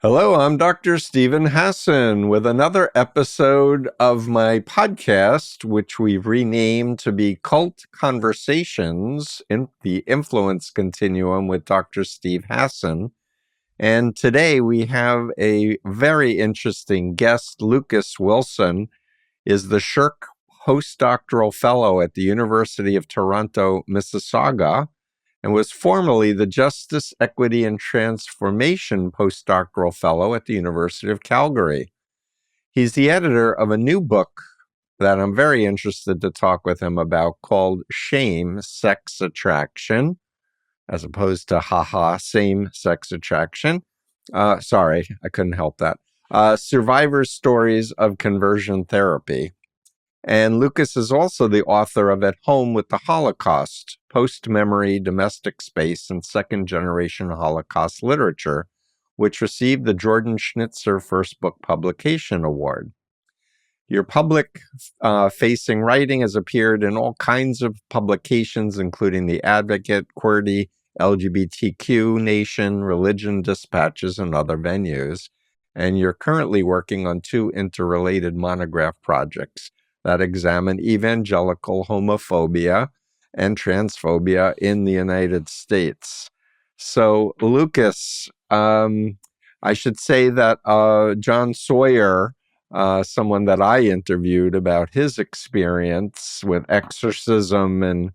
Hello, I'm Dr. Stephen Hassan with another episode of my podcast, which we've renamed to be Cult Conversations in the Influence Continuum with Dr. Steve Hassan. And today we have a very interesting guest. Lucas Wilson is the Shirk Postdoctoral Fellow at the University of Toronto, Mississauga, and was formerly the Justice, Equity, and Transformation Postdoctoral Fellow at the University of Calgary. He's the editor of a new book that I'm very interested to talk with him about called Shame, Sex Attraction, as opposed to haha, same sex attraction. Sorry, I couldn't help that. Survivors' Stories of Conversion Therapy. And Lucas is also the author of At Home with the Holocaust, Post-Memory, Domestic Space, and Second-Generation Holocaust Literature, which received the Jordan Schnitzer First Book Publication Award. Your public-facing writing has appeared in all kinds of publications, including The Advocate, QWERTY, LGBTQ, Nation, Religion Dispatches, and other venues. And you're currently working on two interrelated monograph projects that examine evangelical homophobia and transphobia in the United States. So, Lucas, I should say that John Sawyer, someone that I interviewed about his experience with exorcism and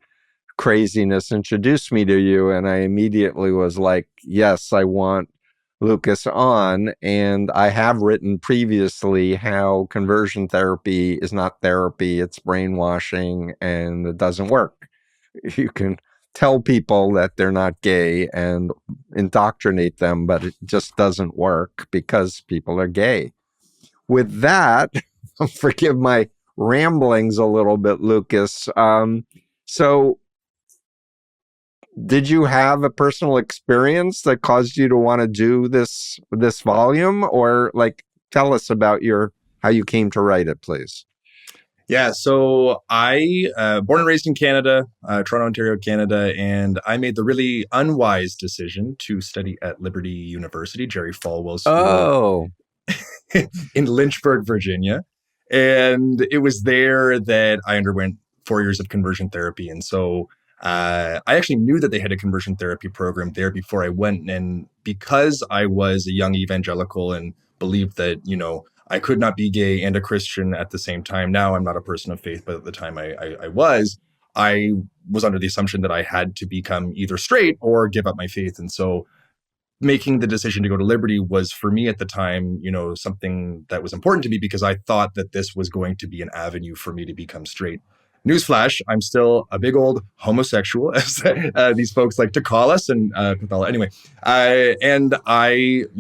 craziness, introduced me to you, and I immediately was like, yes, I want Lucas on. And I have written previously how conversion therapy is not therapy, it's brainwashing, and it doesn't work. You can tell people that they're not gay and indoctrinate them, but it just doesn't work because people are gay. With that, forgive my ramblings a little bit, Lucas. So did you have a personal experience that caused you to want to do this volume, or tell us about how you came to write it, please? Yeah, so I born and raised in Canada, Toronto, Ontario, Canada, and I made the really unwise decision to study at Liberty University, Jerry Falwell School in Lynchburg, Virginia. And it was there that I underwent 4 years of conversion therapy. And so I actually knew that they had a conversion therapy program there before I went. And because I was a young evangelical and believed that, I could not be gay and a Christian at the same time. Now I'm not a person of faith, but at the time I was under the assumption that I had to become either straight or give up my faith. And so making the decision to go to Liberty was, for me at the time, something that was important to me because I thought that this was going to be an avenue for me to become straight. Newsflash, I'm still a big old homosexual, as these folks like to call us. And anyway,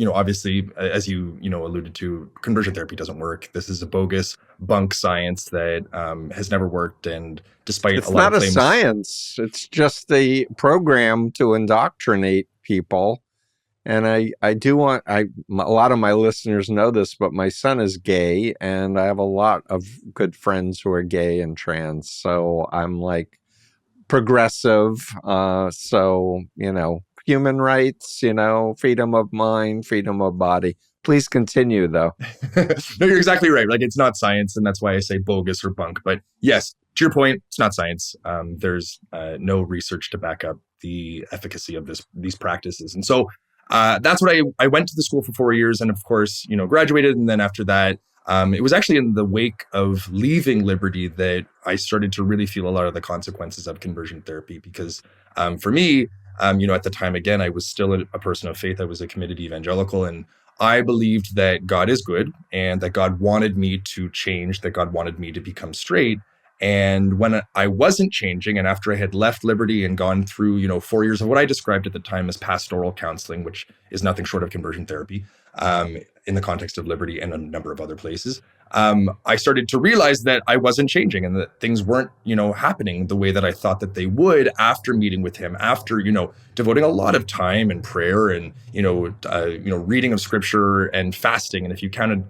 obviously, as you alluded to, conversion therapy doesn't work. This is a bogus bunk science that has never worked. And despite it's a lot of claims, it's not a science. It's just a program to indoctrinate people. And I do want, a lot of my listeners know this, but my son is gay, and I have a lot of good friends who are gay and trans. So I'm like progressive. So, human rights, freedom of mind, freedom of body. Please continue, though. No, you're exactly right. It's not science, and that's why I say bogus or bunk. But yes, to your point, it's not science. There's no research to back up the efficacy of these practices. And so that's what I went to the school for 4 years, and of course, graduated. And then after that, it was actually in the wake of leaving Liberty that I started to really feel a lot of the consequences of conversion therapy. Because for me, at the time, again, I was still a person of faith. I was a committed evangelical, and I believed that God is good and that God wanted me to change, that God wanted me to become straight. And when I wasn't changing, and after I had left Liberty and gone through, 4 years of what I described at the time as pastoral counseling, which is nothing short of conversion therapy, in the context of Liberty and a number of other places, I started to realize that I wasn't changing and that things weren't, happening the way that I thought that they would after meeting with him, after, devoting a lot of time and prayer and, reading of scripture and fasting. And if you counted,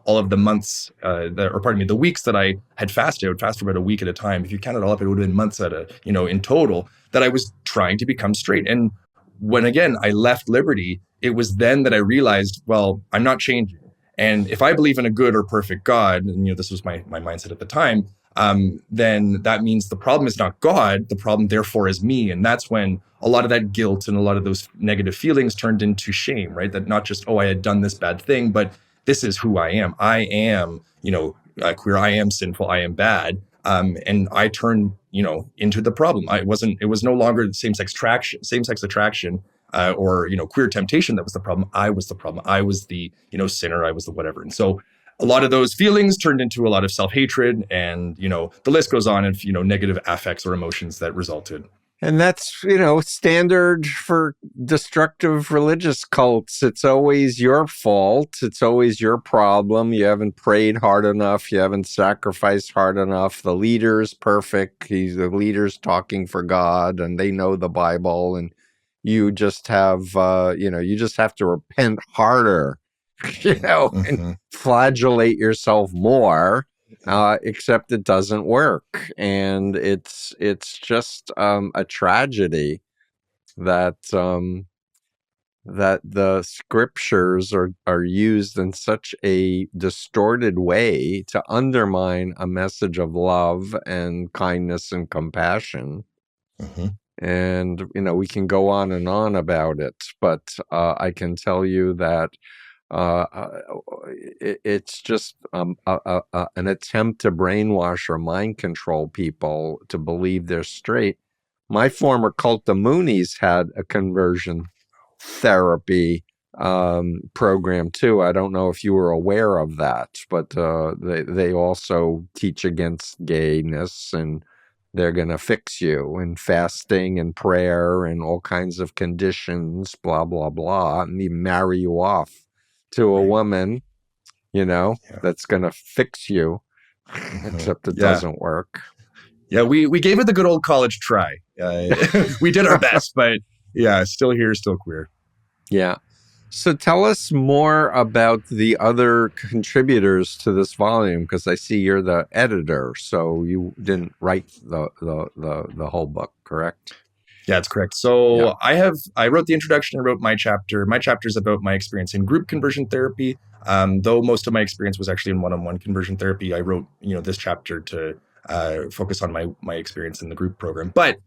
all of the months, the weeks that I had fasted, I would fast for about a week at a time. If you counted all up, it would have been months in total that I was trying to become straight. And when, again, I left liberty, it was then that I realized, well, I'm not changing. And if I believe in a good or perfect God, and this was my mindset at the time, then that means the problem is not God. The problem, therefore, is me. And that's when a lot of that guilt and a lot of those negative feelings turned into shame, right? That not just, oh, I had done this bad thing, but this is who I am. I am, queer. I am sinful. I am bad. And I turned, into the problem. It was no longer same-sex attraction, or queer temptation that was the problem. I was the problem. I was the sinner. I was the whatever. And so a lot of those feelings turned into a lot of self-hatred, and the list goes on of negative affects or emotions that resulted. And that's, standard for destructive religious cults. It's always your fault. It's always your problem. You haven't prayed hard enough. You haven't sacrificed hard enough. The leader's perfect. The leader's talking for God, and they know the Bible. And you just have, you just have to repent harder, and flagellate yourself more. Except it doesn't work, and it's just a tragedy that that the scriptures are used in such a distorted way to undermine a message of love and kindness and compassion. And we can go on and on about it, but I can tell you that it's just an attempt to brainwash or mind control people to believe they're straight. My former cult, the Moonies, had a conversion therapy program too. I don't know if you were aware of that, but they also teach against gayness, and they're going to fix you, and fasting and prayer and all kinds of conditions, blah, blah, blah, and even marry you off to a woman, that's going to fix you, except it doesn't work. Yeah, we gave it the good old college try. We did our best, but still here, still queer. Yeah. So tell us more about the other contributors to this volume, because I see you're the editor, so you didn't write the whole book, correct? Yeah, that's correct. So I wrote the introduction. I wrote my chapter. My chapter is about my experience in group conversion therapy. Though most of my experience was actually in one-on-one conversion therapy, I wrote this chapter to focus on my experience in the group program. But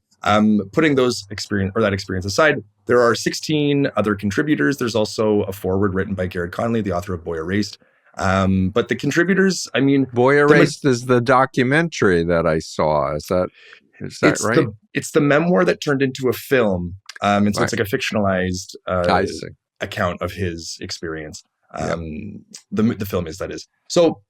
putting that experience aside, there are 16 other contributors. There's also a foreword written by Garrett Conley, the author of Boy Erased. But the contributors, Boy Erased is the documentary that I saw. Is that right? It's the memoir that turned into a film. And so it's like a fictionalized account of his experience. The film is, that is. So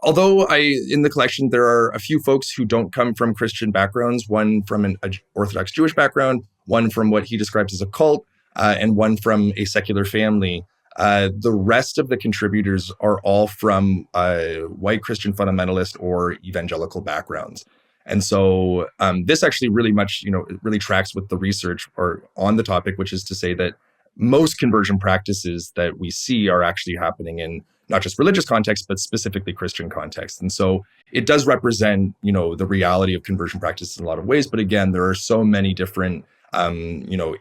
although in the collection, there are a few folks who don't come from Christian backgrounds, one from an Orthodox Jewish background, one from what he describes as a cult, and one from a secular family. The rest of the contributors are all from white Christian fundamentalist or evangelical backgrounds. And so this actually really much, it really tracks with the research or on the topic, which is to say that most conversion practices that we see are actually happening in not just religious context, but specifically Christian context. And so it does represent, the reality of conversion practices in a lot of ways. But again, there are so many different,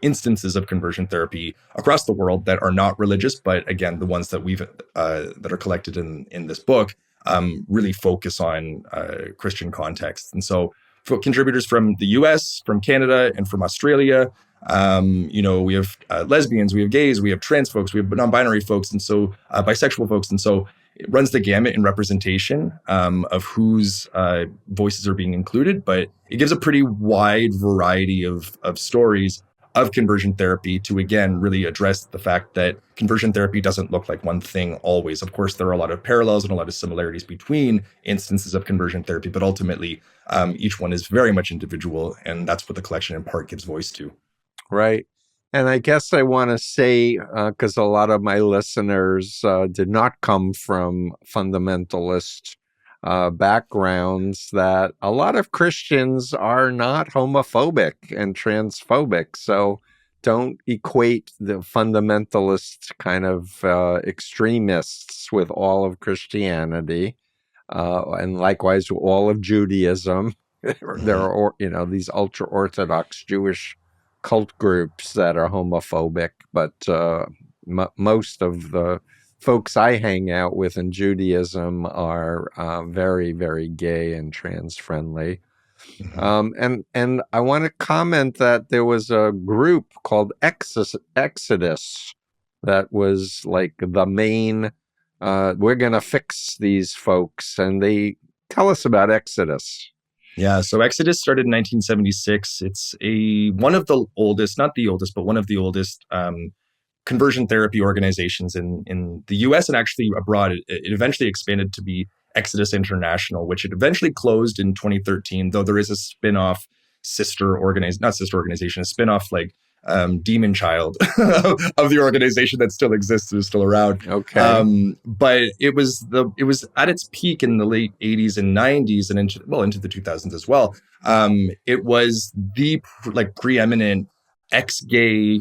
instances of conversion therapy across the world that are not religious. But again, the ones that that are collected in this book really focus on Christian context. And so for contributors from the US, from Canada, and from Australia, we have lesbians, we have gays, we have trans folks, we have non-binary folks, and so bisexual folks. And so it runs the gamut in representation of whose voices are being included, but it gives a pretty wide variety of stories of conversion therapy to, again, really address the fact that conversion therapy doesn't look like one thing always. Of course, there are a lot of parallels and a lot of similarities between instances of conversion therapy, but ultimately, each one is very much individual, and that's what the collection in part gives voice to. Right. And I guess I want to say, because a lot of my listeners did not come from fundamentalist backgrounds, that a lot of Christians are not homophobic and transphobic. So don't equate the fundamentalist kind of extremists with all of Christianity, and likewise all of Judaism. There are, these ultra-Orthodox Jewish cult groups that are homophobic, but most of the folks I hang out with in Judaism are very, very gay and trans friendly. Mhm. And I want to comment that there was a group called Exodus that was like the main, we're going to fix these folks. And they tell us about Exodus. Yeah, so Exodus started in 1976. It's one of the oldest, not the oldest, but one of the oldest conversion therapy organizations in the US and actually abroad. It eventually expanded to be Exodus International, which it eventually closed in 2013, though there is a spin-off a spin-off like demon child of the organization that still exists and is still around. Okay. But it was at its peak in the late 80s and 90s and into the 2000s as well. It was the preeminent ex-gay,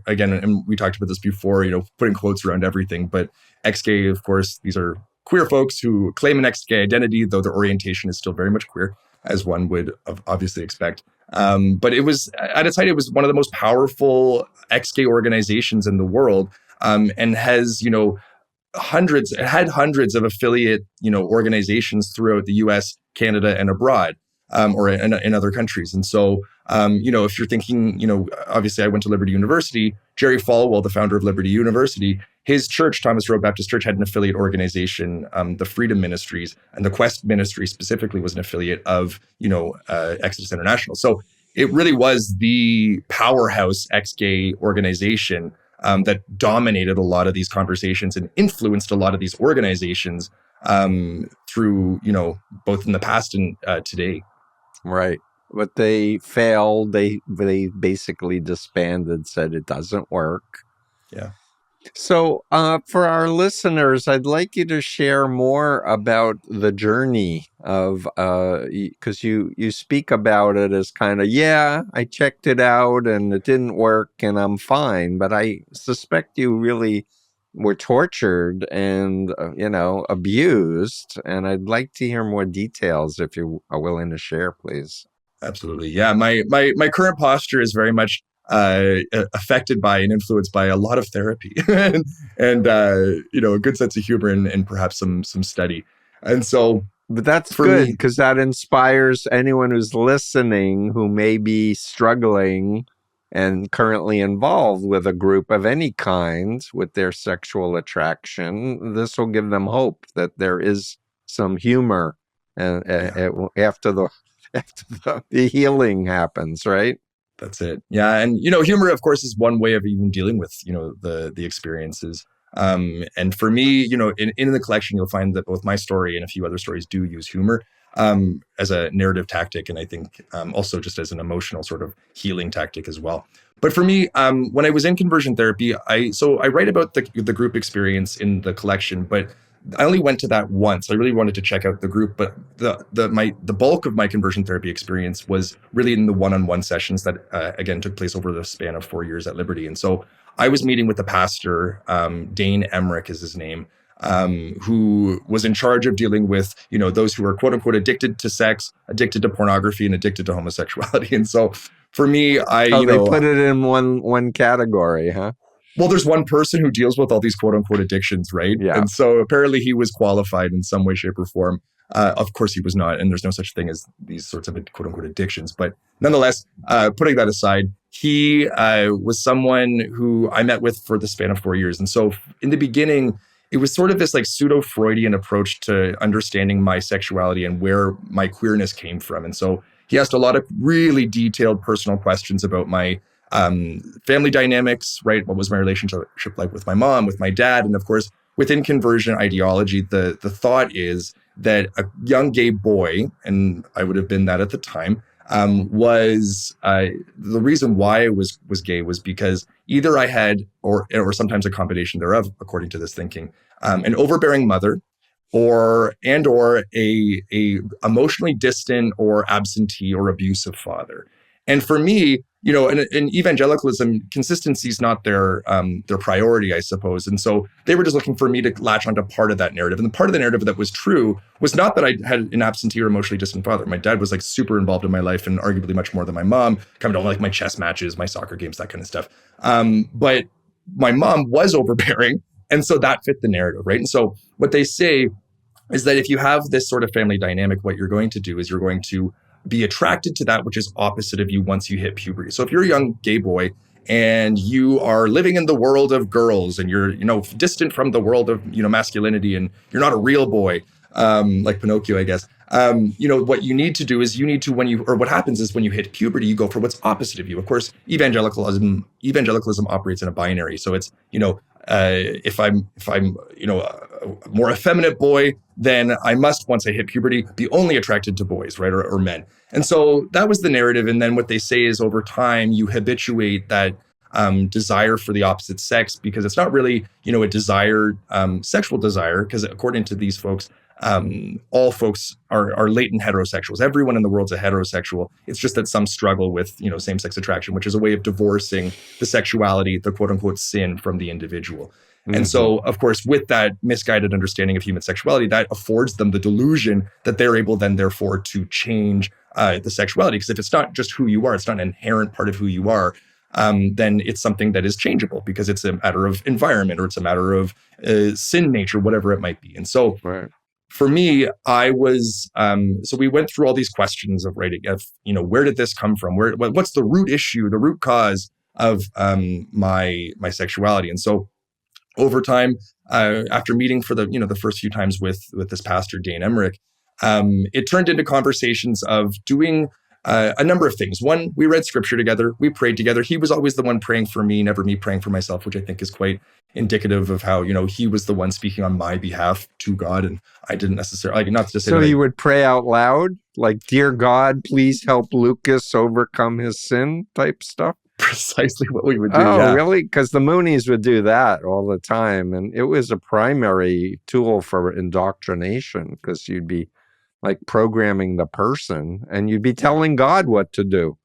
again, and we talked about this before, putting quotes around everything, but ex-gay, of course, these are queer folks who claim an ex-gay identity, though their orientation is still very much queer, as one would obviously expect. But it was, at its height, it was one of the most powerful ex-gay organizations in the world, and has, had hundreds of affiliate, organizations throughout the US, Canada, and abroad, or in other countries. And so, if you're thinking, obviously I went to Liberty University, Jerry Falwell, the founder of Liberty University, his church, Thomas Road Baptist Church, had an affiliate organization, the Freedom Ministries, and the Quest Ministry specifically was an affiliate of, Exodus International. So it really was the powerhouse ex-gay organization that dominated a lot of these conversations and influenced a lot of these organizations through, both in the past and today. Right. But they failed. They basically disbanded, said it doesn't work. Yeah. So, for our listeners, I'd like you to share more about the journey of, because you speak about it as kind of, yeah, I checked it out and it didn't work and I'm fine. But I suspect you really were tortured and, abused. And I'd like to hear more details if you are willing to share, please. Absolutely. Yeah. My current posture is very much affected by and influenced by a lot of therapy and a good sense of humor and perhaps some study. And so, but that's for good me, because that inspires anyone who's listening who may be struggling and currently involved with a group of any kind with their sexual attraction. This will give them hope that there is some humor after the healing happens, right? That's it. Yeah. And, humor, of course, is one way of even dealing with, the experiences. And for me, in the collection, you'll find that both my story and a few other stories do use humor as a narrative tactic. And I think also just as an emotional sort of healing tactic as well. But for me, when I was in conversion therapy, I write about the group experience in the collection, but I only went to that once. I really wanted to check out the group, but the bulk of my conversion therapy experience was really in the one-on-one sessions that again took place over the span of 4 years at Liberty. And so I was meeting with the pastor, Dane Emmerich is his name, who was in charge of dealing with those who are quote unquote addicted to sex, addicted to pornography, and addicted to homosexuality. And so for me, they put it in one category, huh? Well, there's one person who deals with all these quote unquote addictions, right? Yeah. And so apparently he was qualified in some way, shape, or form. Of course he was not. And there's no such thing as these sorts of quote unquote addictions. But nonetheless, putting that aside, he was someone who I met with for the span of 4 years. And so in the beginning, it was sort of this like pseudo-Freudian approach to understanding my sexuality and where my queerness came from. And so he asked a lot of really detailed personal questions about my family dynamics, right? What was my relationship like with my mom, with my dad? And of course, within conversion ideology, the thought is that a young gay boy, and I would have been that at the time, was the reason why I was gay was because either I had, or sometimes a combination thereof, according to this thinking, an overbearing mother, or a emotionally distant or absentee or abusive father. And for me, in evangelicalism, consistency is not their priority, I suppose. And so they were just looking for me to latch onto part of that narrative. And the part of the narrative that was true was not that I had an absentee or emotionally distant father. My dad was like super involved in my life, and arguably much more than my mom, coming to like my chess matches, my soccer games, that kind of stuff. But my mom was overbearing. And so that fit the narrative, right? And so what they say is that if you have this sort of family dynamic, what you're going to do is you're going to be attracted to that which is opposite of you once you hit puberty. So if you're a young gay boy and you are living in the world of girls and you're, distant from the world of, masculinity, and you're not a real boy, like Pinocchio, I guess, what you need to do is what happens is when you hit puberty, you go for what's opposite of you. Of course, evangelicalism operates in a binary. So it's, if I'm a more effeminate boy, then I must, once I hit puberty, be only attracted to boys, right, or men. And so that was the narrative. And then what they say is over time, you habituate that desire for the opposite sex, because it's not really, a desire, sexual desire, because according to these folks, all folks are latent heterosexuals. Everyone in the world's a heterosexual. It's just that some struggle with, same-sex attraction, which is a way of divorcing the sexuality, the quote-unquote sin, from the individual. Mm-hmm. And so, of course, with that misguided understanding of human sexuality, that affords them the delusion that they're able then, therefore, to change the sexuality. Because if it's not just who you are, it's not an inherent part of who you are, then it's something that is changeable because it's a matter of environment, or it's a matter of sin nature, whatever it might be. And so, right. For me, I was, so we went through all these questions of, right, where did this come from? What's the root issue, the root cause of my sexuality? And so over time, after meeting for the first few times with this pastor, Dane Emmerich, it turned into conversations of doing a number of things. One, we read scripture together. We prayed together. He was always the one praying for me, never me praying for myself, which I think is quite indicative of how, he was the one speaking on my behalf to God. And I didn't necessarily, not to say so you would pray out loud, like, "Dear God, please help Lucas overcome his sin," type stuff? Precisely what we would do. Oh, yeah. Really? Because the Moonies would do that all the time. And it was a primary tool for indoctrination, because you'd be like programming the person and you'd be telling God what to do.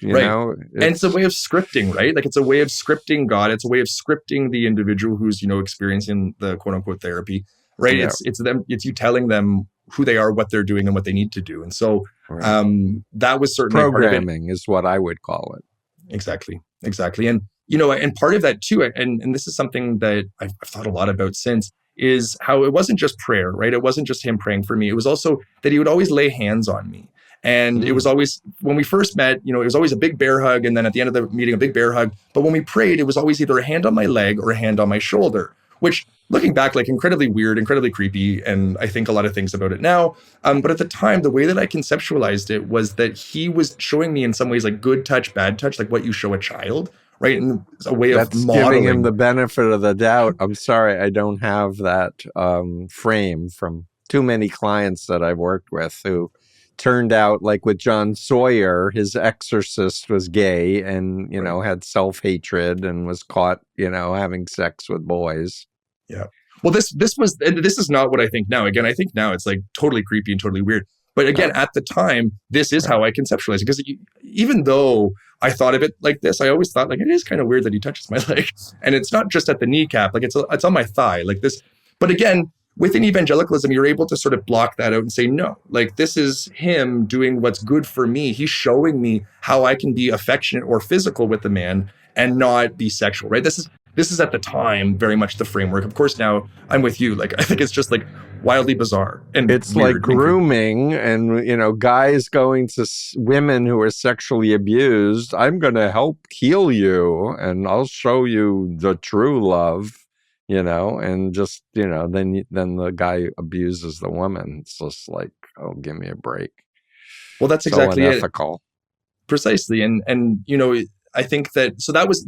You know? And it's a way of scripting, right? Like, it's a way of scripting God. It's a way of scripting the individual who's, experiencing the quote unquote therapy, right? Yeah. It's you telling them who they are, what they're doing, and what they need to do. And so that was certainly programming part of it. Is what I would call it. Exactly. And, and part of that too, and this is something that I've thought a lot about since, is how it wasn't just prayer, right? It wasn't just him praying for me. It was also that he would always lay hands on me. And it was always, when we first met, it was always a big bear hug. And then at the end of the meeting, a big bear hug. But when we prayed, it was always either a hand on my leg or a hand on my shoulder, which, looking back, like, incredibly weird, incredibly creepy. And I think a lot of things about it now. But at the time, the way that I conceptualized it was that he was showing me in some ways like good touch, bad touch, like what you show a child, right? And it's a way of modeling. Giving him the benefit of the doubt. I'm sorry, I don't have that frame from too many clients that I've worked with who turned out, like with John Sawyer, his exorcist was gay and, had self-hatred and was caught, having sex with boys. Yeah. Well, this is not what I think now. Again, I think now it's like totally creepy and totally weird. But again, at the time, this is how I conceptualized it. Because even though I thought of it like this, I always thought, like, it is kind of weird that he touches my leg. And it's not just at the kneecap, like it's on my thigh, like this. But again, within evangelicalism, you're able to sort of block that out and say, no, like, this is him doing what's good for me. He's showing me how I can be affectionate or physical with a man and not be sexual, right? This is at the time very much the framework. Of course, now I'm with you. Like, I think it's just like wildly bizarre. And it's like grooming and, guys going to women who are sexually abused. I'm going to help heal you and I'll show you the true love, and just, then the guy abuses the woman. It's just like, oh, give me a break. Well, that's exactly unethical. It. Precisely. And I think that that was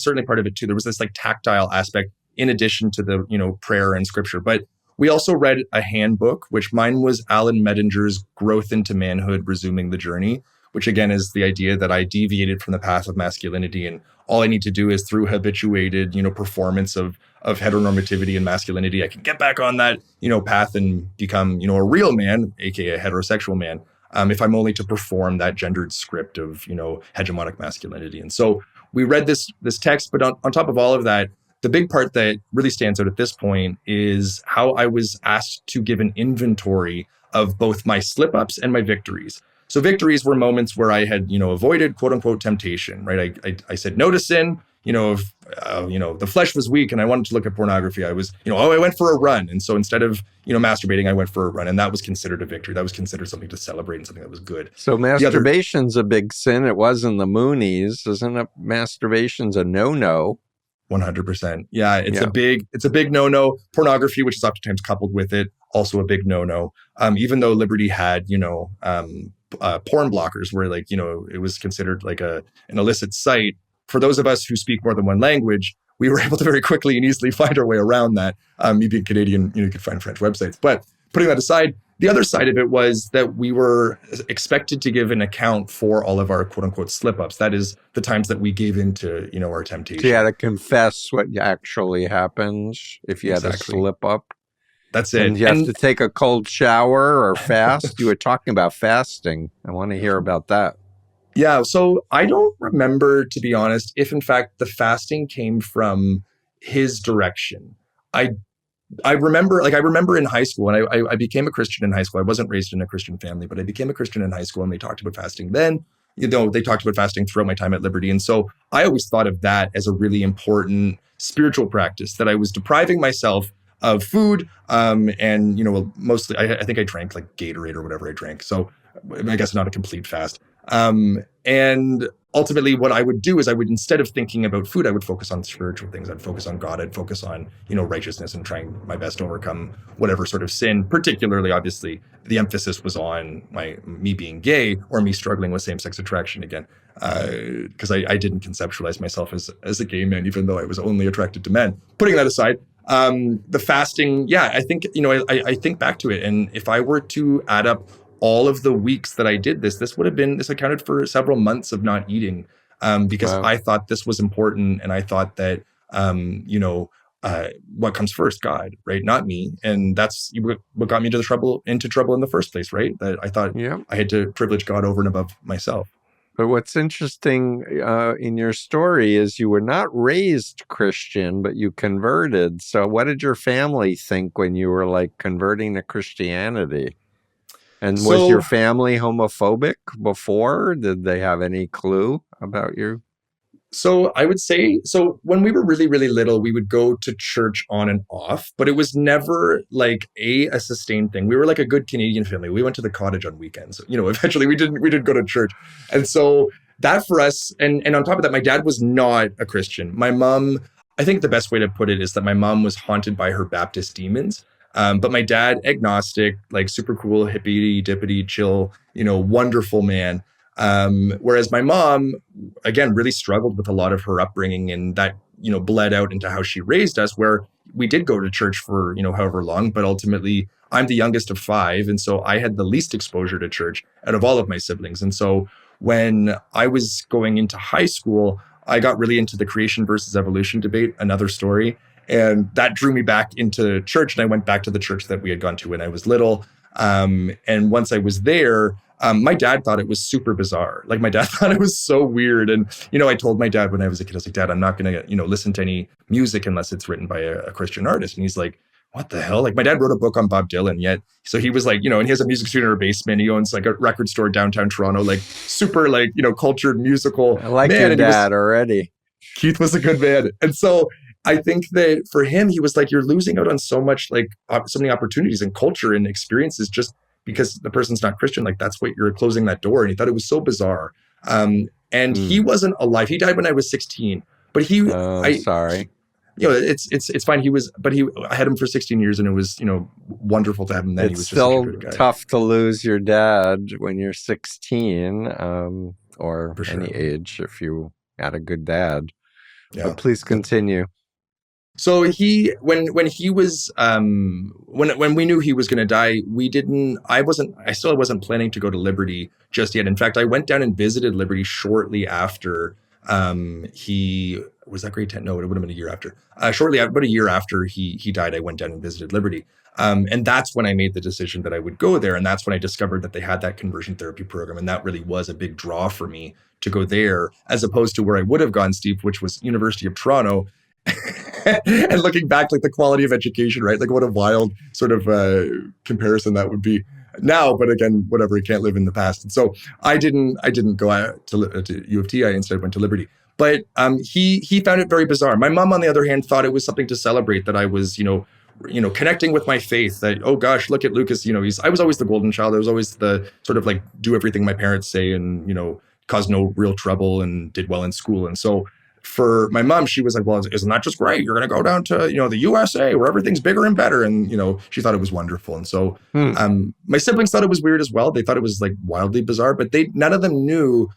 certainly part of it too. There was this like tactile aspect in addition to the prayer and scripture. But we also read a handbook, which mine was Alan Medinger's Growth into Manhood, Resuming the Journey, which again is the idea that I deviated from the path of masculinity, and all I need to do is through habituated performance of heteronormativity and masculinity, I can get back on that path and become a real man, aka a heterosexual man. if I'm only to perform that gendered script of, hegemonic masculinity. And so we read this text, but on top of all of that, the big part that really stands out at this point is how I was asked to give an inventory of both my slip ups and my victories. So victories were moments where I had, avoided quote unquote temptation, right? I said no to sin. If the flesh was weak and I wanted to look at pornography, I was, I went for a run. And so instead of, masturbating, I went for a run, and that was considered a victory. That was considered something to celebrate and something that was good. So masturbation's a big sin. It was in the Moonies. Isn't it? Masturbation's a no-no. 100%. Yeah, it's a big no-no. Pornography, which is oftentimes coupled with it, also a big no-no. Even though Liberty had, porn blockers where it was considered like an illicit site. For those of us who speak more than one language, we were able to very quickly and easily find our way around that. Me being Canadian, you could find French websites. But putting that aside, the other side of it was that we were expected to give an account for all of our quote unquote slip ups. That is the times that we gave into, our temptation. So you had to confess what actually happened if you had a slip up. That's it. And you have to take a cold shower or fast. You were talking about fasting. I want to hear about that. Yeah. So I don't remember, to be honest, if in fact the fasting came from his direction. I remember in high school, and I became a Christian in high school. I wasn't raised in a Christian family, but I became a Christian in high school, and they talked about fasting then. They talked about fasting throughout my time at Liberty. And so I always thought of that as a really important spiritual practice, that I was depriving myself of food. And, mostly, I think I drank like Gatorade or whatever I drank. So I guess not a complete fast. And ultimately what I would do is I would, instead of thinking about food, I would focus on spiritual things. I'd focus on God. I'd focus on, righteousness and trying my best to overcome whatever sort of sin. Particularly, obviously, the emphasis was on me being gay or me struggling with same-sex attraction again. Because I didn't conceptualize myself as a gay man, even though I was only attracted to men. Putting that aside, the fasting, I think, I think back to it. And if I were to add up all of the weeks that I did this accounted for several months of not eating, because I thought this was important. And I thought that, what comes first, God, right? Not me. And that's what got me into trouble in the first place, right? That I thought I had to privilege God over and above myself. But what's interesting in your story is you were not raised Christian, but you converted. So what did your family think when you were converting to Christianity? And was your family homophobic before? Did they have any clue about you? So I would say, when we were really, really little, we would go to church on and off, but it was never a sustained thing. We were like a good Canadian family. We went to the cottage on weekends. Eventually we didn't go to church. And so that for us, and on top of that, my dad was not a Christian. My mom, I think the best way to put it is that my mom was haunted by her Baptist demons. But my dad, agnostic, super cool, hippity dippity, chill, wonderful man. Whereas my mom, again, really struggled with a lot of her upbringing, and that, bled out into how she raised us, where we did go to church for, however long, but ultimately I'm the youngest of 5. And so I had the least exposure to church out of all of my siblings. And so when I was going into high school, I got really into the creation versus evolution debate, another story. And that drew me back into church. And I went back to the church that we had gone to when I was little. And once I was there, my dad thought it was super bizarre. My dad thought it was so weird. And, I told my dad when I was a kid, I was like, Dad, I'm not going to, listen to any music unless it's written by a Christian artist. And he's like, what the hell? My dad wrote a book on Bob Dylan, yet. So he was and he has a music studio in a basement. He owns a record store downtown Toronto, super, cultured musical. I like your dad already. Keith was a good man. And so I think that for him, he was you're losing out on so much, so many opportunities and culture and experiences just because the person's not Christian. That's what you're closing that door. And he thought it was so bizarre. And he wasn't alive. He died when I was 16. But sorry. It's fine. I had him for 16 years, and it was, wonderful to have him then. It's still tough to lose your dad when you're 16, or any age if you had a good dad. Yeah. But please continue. So when he was, when we knew he was going to die, I still wasn't planning to go to Liberty just yet. In fact, I went down and visited Liberty shortly after, he was that grade 10? No, it would have been a year after. Shortly, about a year after he died, I went down and visited Liberty. And that's when I made the decision that I would go there. And that's when I discovered that they had that conversion therapy program. And that really was a big draw for me to go there, as opposed to where I would have gone, Steve, which was University of Toronto. And looking back, like the quality of education, right? Like what a wild sort of comparison that would be now. But again, whatever, you can't live in the past. And so I didn't go out to U of T. I instead went to Liberty. But he found it very bizarre. My mom, on the other hand, thought it was something to celebrate, that I was, connecting with my faith. That, oh gosh, look at Lucas. I was always the golden child. I was always the sort of like do everything my parents say and cause no real trouble and did well in school. And so for my mom, she was like, well, isn't that just great? You're going to go down to, the USA where everything's bigger and better. And, she thought it was wonderful. And so my siblings thought it was weird as well. They thought it was like wildly bizarre, but none of them knew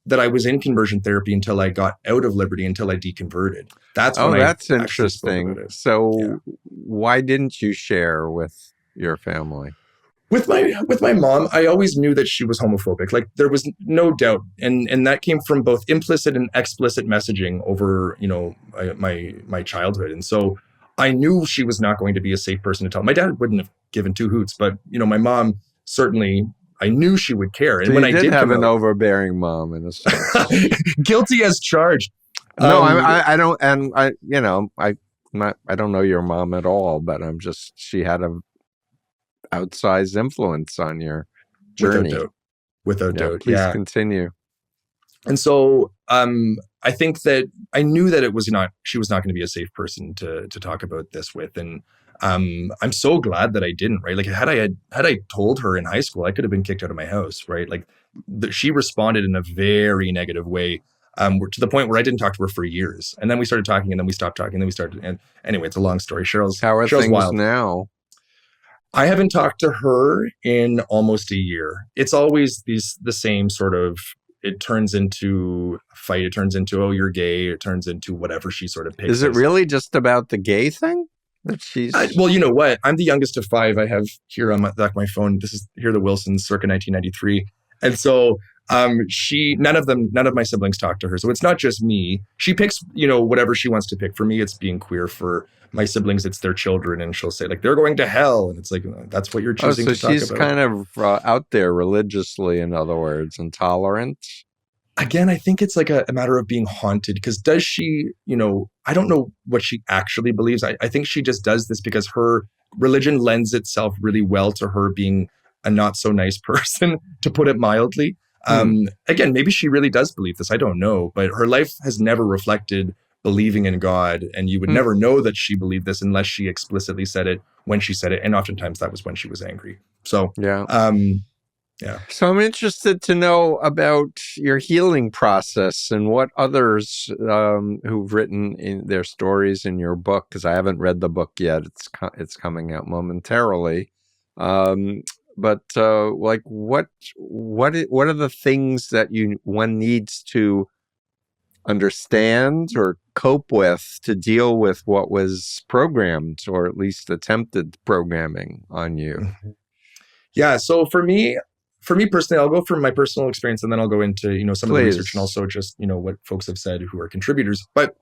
that I was in conversion therapy until I got out of Liberty, until I deconverted. That's interesting. So why didn't you share with your family? With my mom, I always knew that she was homophobic. Like there was no doubt, and that came from both implicit and explicit messaging over my childhood. And so I knew she was not going to be a safe person to tell. My dad wouldn't have given two hoots, but my mom certainly. I knew she would care. And so when I did have an overbearing mom in a sense. Guilty as charged. No, I don't, and I don't know your mom at all, but she had a outsized influence on your journey. Without doubt. Please continue. And so I think that I knew that she was not going to be a safe person to talk about this with. And I'm so glad that I didn't, right? Like had I told her in high school, I could have been kicked out of my house, right? Like she responded in a very negative way, to the point where I didn't talk to her for years. And then we started talking, and then we stopped talking, and then we started. And anyway, it's a long story. How are things wild. Now? I haven't talked to her in almost a year. It's always the same sort of. It turns into a fight. It turns into, oh, you're gay. It turns into whatever she sort of picks. Is it really just about the gay thing? Well, you know what? I'm the youngest of five. I have here on my phone. This is here the Wilsons, circa 1993, and so none of my siblings talk to her. So it's not just me. She picks whatever she wants to pick. For me, it's being queer. For my siblings, it's their children, and she'll say like they're going to hell, and it's like that's what you're choosing to talk about. So she's kind of out there religiously, in other words, intolerant. Again, I think it's like a matter of being haunted, because does she, I don't know what she actually believes. I think she just does this because her religion lends itself really well to her being a not so nice person, to put it mildly. Again, maybe she really does believe this. I don't know, but her life has never reflected believing in God. And you would never know that she believed this unless she explicitly said it when she said it. And oftentimes that was when she was angry. So, yeah. So I'm interested to know about your healing process and what others who've written in their stories in your book, because I haven't read the book yet. It's coming out momentarily. But like what are the things that one needs to understand or cope with to deal with what was programmed, or at least attempted programming on you? Yeah. So for me personally, I'll go from my personal experience, and then I'll go into, some of the research, and also just, what folks have said who are contributors. But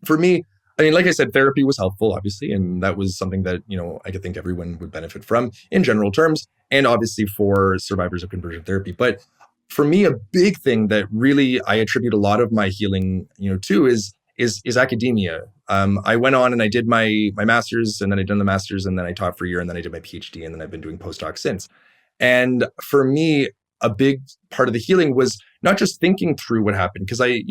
for me, I mean, like I said, therapy was helpful, obviously. And that was something that, I could think everyone would benefit from in general terms, and obviously for survivors of conversion therapy. But for me, a big thing that really I attribute a lot of my healing, to is academia. I went on and I did my master's, and then I done the master's, and then I taught for a year, and then I did my PhD, and then I've been doing postdoc since. And for me, a big part of the healing was not just thinking through what happened, because I,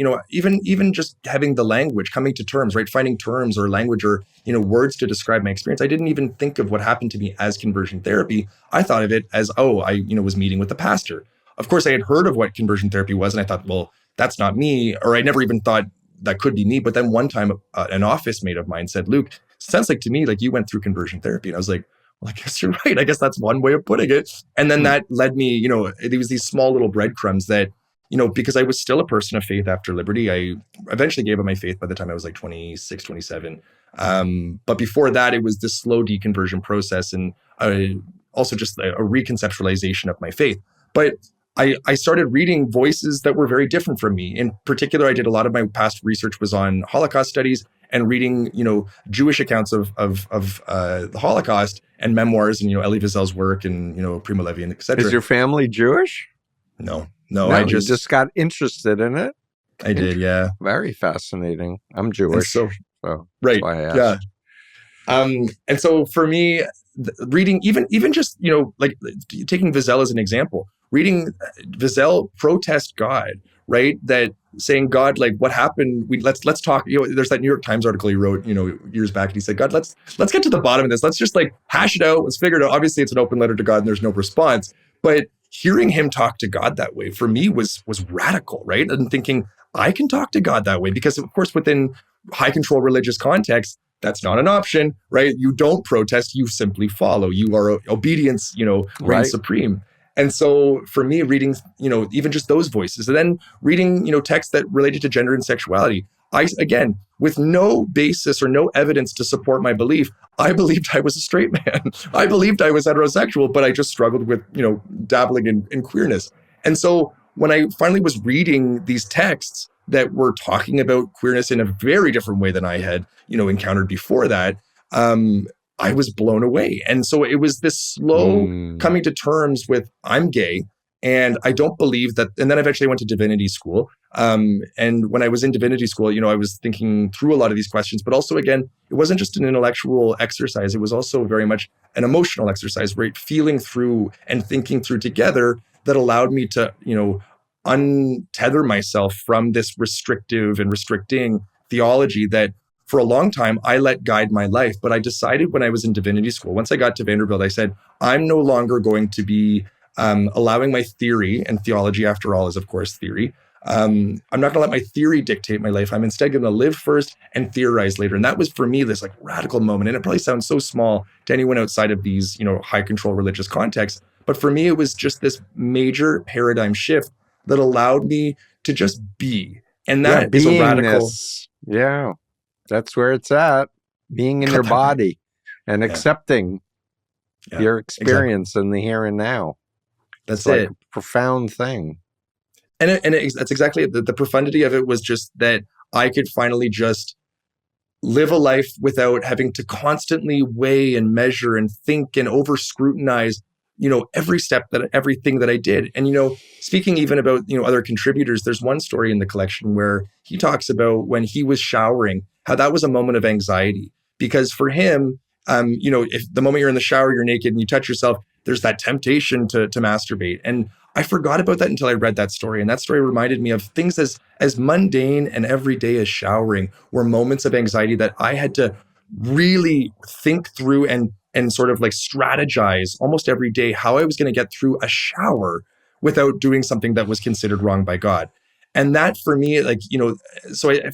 even just having the language, coming to terms, right? Finding terms or language or, words to describe my experience. I didn't even think of what happened to me as conversion therapy. I thought of it as, I was meeting with the pastor. Of course, I had heard of what conversion therapy was, and I thought, well, that's not me, or I never even thought that could be me. But then one time, an office mate of mine said, Luke, sounds like to me like you went through conversion therapy. And I was like, well, I guess you're right. I guess that's one way of putting it. And then that led me, there was these small little breadcrumbs that, because I was still a person of faith after Liberty. I eventually gave up my faith by the time I was like 26, 27. But before that, it was this slow deconversion process, and also just a reconceptualization of my faith. But I started reading voices that were very different from me. In particular, I did a lot of my past research was on Holocaust studies and reading, Jewish accounts of the Holocaust and memoirs and, Elie Wiesel's work and, Primo Levi and et cetera. Is your family Jewish? No, No, I you just got interested in it? I did, yeah. Very fascinating. I'm Jewish, so right, that's why I asked. yeah. And so for me, reading even just like taking Wiesel as an example, reading Wiesel protest God, right? That saying, God, like what happened? Let's talk. There's that New York Times article he wrote, years back, and he said, God, let's get to the bottom of this. Let's just like hash it out. Let's figure it out. Obviously, it's an open letter to God, and there's no response. But hearing him talk to God that way for me was radical, right? And thinking I can talk to God that way because, of course, within high control religious context, that's not an option, right? You don't protest, you simply follow. You are obedience, reigns Right. supreme. And so for me, reading, even just those voices, and then reading, texts that related to gender and sexuality, again, with no basis or no evidence to support my belief, I believed I was a straight man. I believed I was heterosexual, but I just struggled with, dabbling in queerness. And so when I finally was reading these texts that were talking about queerness in a very different way than I had, encountered before that, I was blown away. And so it was this slow coming to terms with I'm gay and I don't believe that. And then eventually I went to divinity school. And when I was in divinity school, I was thinking through a lot of these questions, but also, again, it wasn't just an intellectual exercise. It was also very much an emotional exercise, right? Feeling through and thinking through together that allowed me to, untether myself from this restrictive and restricting theology that for a long time I let guide my life. But I decided when I was in divinity school, once I got to Vanderbilt, I said, I'm no longer going to be allowing my theory, and theology after all is of course theory. I'm not going to let my theory dictate my life. I'm instead going to live first and theorize later. And that was for me this like radical moment. And it probably sounds so small to anyone outside of these, high control religious contexts. But for me, it was just this major paradigm shift that allowed me to just be. And that is a radical. Yeah, that's where it's at. Being in your body and accepting your experience in the here and now. That's like it. A profound thing. And that's exactly it. The profundity of it was just that I could finally just live a life without having to constantly weigh and measure and think and over scrutinize, every step everything that I did. And, speaking even about, other contributors, there's one story in the collection where he talks about when he was showering, how that was a moment of anxiety because for him, if the moment you're in the shower, you're naked and you touch yourself, there's that temptation to masturbate. And I forgot about that until I read that story. And that story reminded me of things as mundane and everyday as showering were moments of anxiety that I had to really think through and sort of like strategize almost every day how I was going to get through a shower without doing something that was considered wrong by God. And that for me,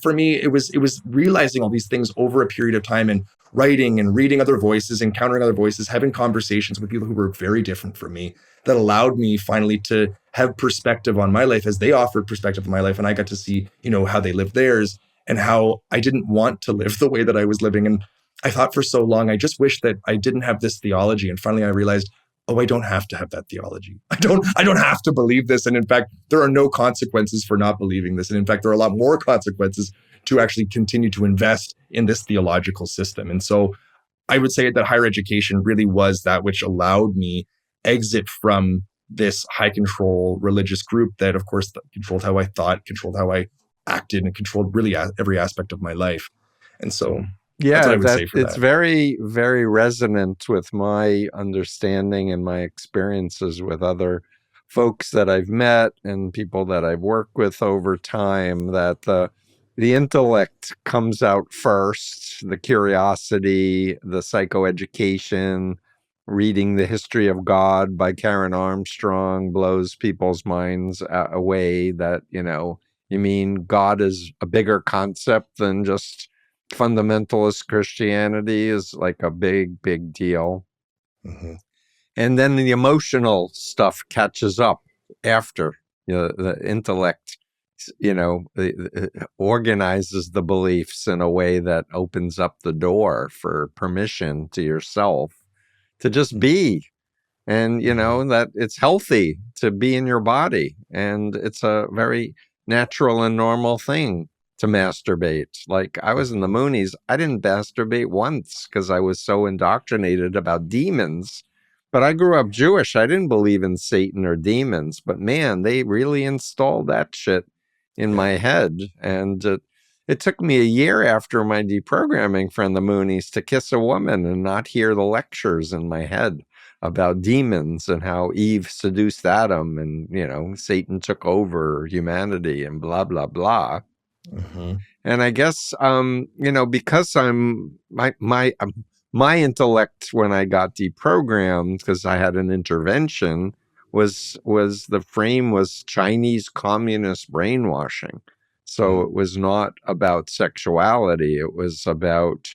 for me, it was realizing all these things over a period of time and writing and reading other voices, encountering other voices, having conversations with people who were very different from me that allowed me finally to have perspective on my life as they offered perspective on my life. And I got to see, how they lived theirs and how I didn't want to live the way that I was living. And I thought for so long, I just wish that I didn't have this theology. And finally I realized, oh, I don't have to have that theology. I don't have to believe this. And in fact, there are no consequences for not believing this. And in fact, there are a lot more consequences to actually continue to invest in this theological system. And so I would say that higher education really was that which allowed me exit from this high control religious group that, of course, controlled how I thought, controlled how I acted, and controlled really every aspect of my life. And so that's what I would say for it's that. very, very resonant with my understanding and my experiences with other folks that I've met and people that I've worked with over time, that the intellect comes out first, the curiosity, the psychoeducation. Reading The History of God by Karen Armstrong blows people's minds away that, you mean God is a bigger concept than just fundamentalist Christianity is like a big, big deal. Mm-hmm. And then the emotional stuff catches up after the intellect, organizes the beliefs in a way that opens up the door for permission to yourself to just be. and that it's healthy to be in your body, and it's a very natural and normal thing to masturbate. Like, I was in the Moonies, I didn't masturbate once because I was so indoctrinated about demons. But I grew up Jewish. I didn't believe in Satan or demons, but man, they really installed that shit in my head. And it took me a year after my deprogramming from the Moonies to kiss a woman and not hear the lectures in my head about demons and how Eve seduced Adam, and Satan took over humanity and blah blah blah. Mm-hmm. And I guess because I'm my intellect when I got deprogrammed, because I had an intervention, was the frame was Chinese communist brainwashing. So it was not about sexuality. It was about,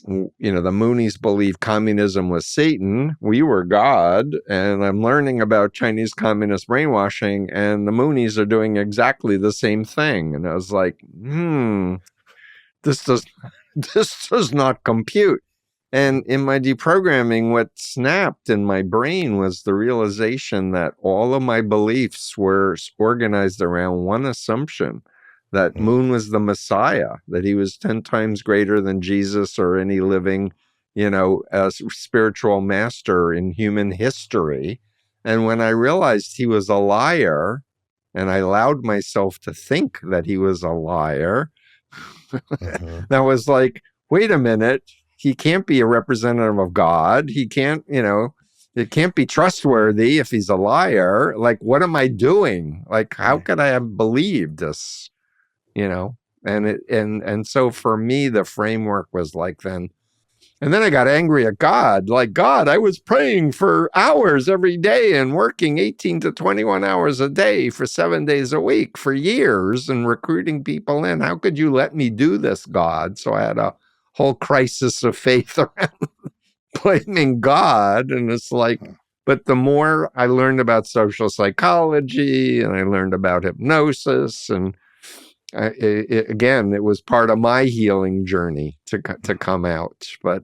the Moonies believed communism was Satan. We were God. And I'm learning about Chinese communist brainwashing, and the Moonies are doing exactly the same thing. And I was like, this does this does not compute. And in my deprogramming, what snapped in my brain was the realization that all of my beliefs were organized around one assumption: that Moon was the Messiah, that he was 10 times greater than Jesus or any living, spiritual master in human history. And when I realized he was a liar, and I allowed myself to think that he was a liar, that was like, wait a minute, he can't be a representative of God. He can't, it can't be trustworthy if he's a liar. Like, what am I doing? Like, how could I have believed this? And so for me, the framework was like then. And then I got angry at God. Like, God, I was praying for hours every day and working 18 to 21 hours a day for 7 days a week for years and recruiting people in. How could you let me do this, God? So I had a whole crisis of faith around blaming God. And it's like, but the more I learned about social psychology and I learned about hypnosis, and it was part of my healing journey to come out. But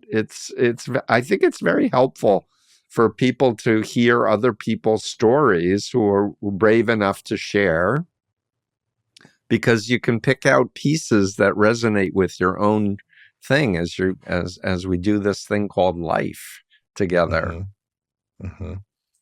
I think it's very helpful for people to hear other people's stories who are brave enough to share, because you can pick out pieces that resonate with your own thing as we do this thing called life together.